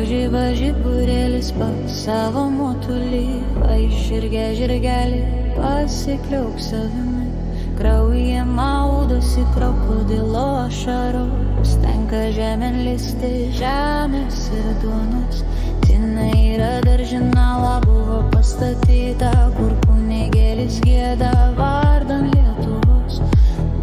žiba žiburėlis pas savo motulį, iširgė žirgelį, pasikliauk savimi. Kraujyje maudosi krokodilo ašaros, tenka žemėn listi žemės ir duonos. Tinaira daržinala buvo pastatyta, kur kunigėlis gieda vardan Lietuvos.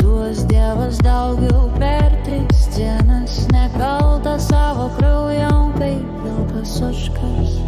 Duos Dievas daugiau per 3 dienas, nekalta savo kraujom kaip vilkas ožkas.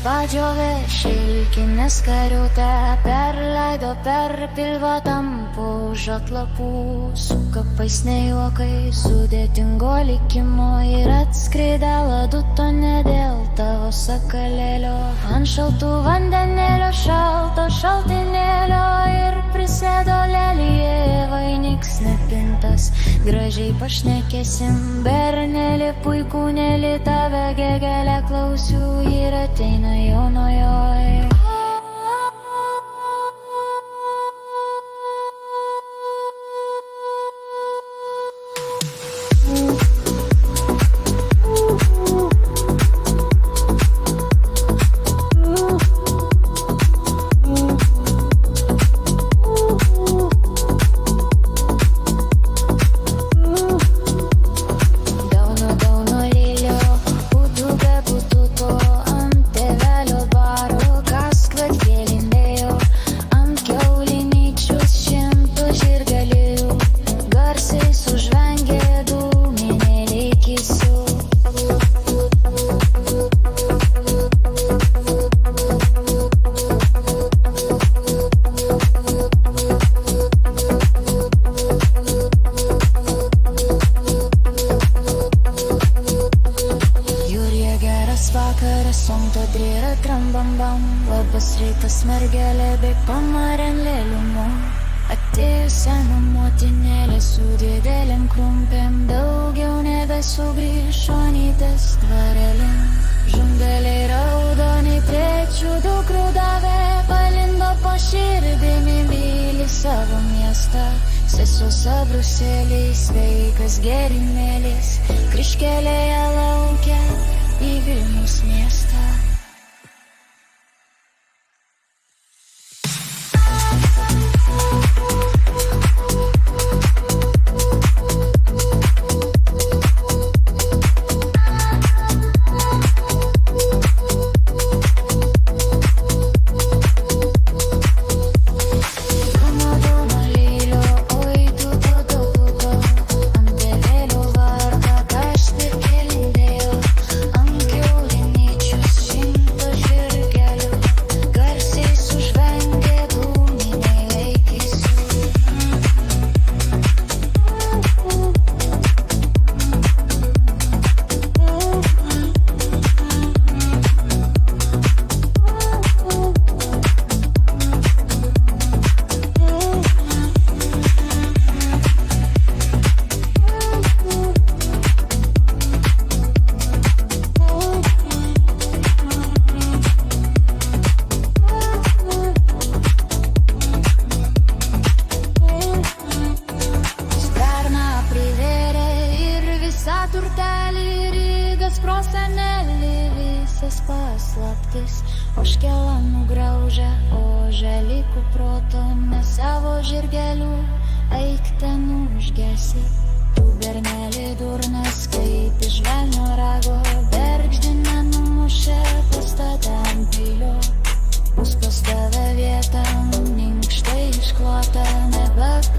Padžiovė šilkinės kariutę, perleido per pilvą tampų už atlapų. Su kapais nejuokai, sudėtingo likimo ir atskridę laduto ne dėl tavo sakalėlio. Ant šaltų vandenėlio, šalto šaltinėlio ir prisėdo lelyje vainiks nepintas. Gražiai pašnekėsim, bernelį, puikūnėlį, tave gegelę klausiu ir ateina jaunojoj. Labas rytas mergelė, bei pamarėn lėliumu. Atėjo sena motinėlė su didelėm krumpėm, daugiau nebesugrįš Onytės dvarelin. Žumbeliai raudoniai trečių dukrų davė, palindo po širdimi, myli savo miestą. Sesuos Abrusėliais, sveikas gėrimėlis, kryžkelėje laukia į Vilniaus miestą. Ant kiaulinyčių paslaptis, ožkelą nugraužia, o žalikų proto ne savo žirgelių, eik ten užgesi. Tu berneli durnas, kaip iš velnio rago, bergždinę numušė pastatę ant peilio. Bus pas tave vieta, minkštai išklota, nebak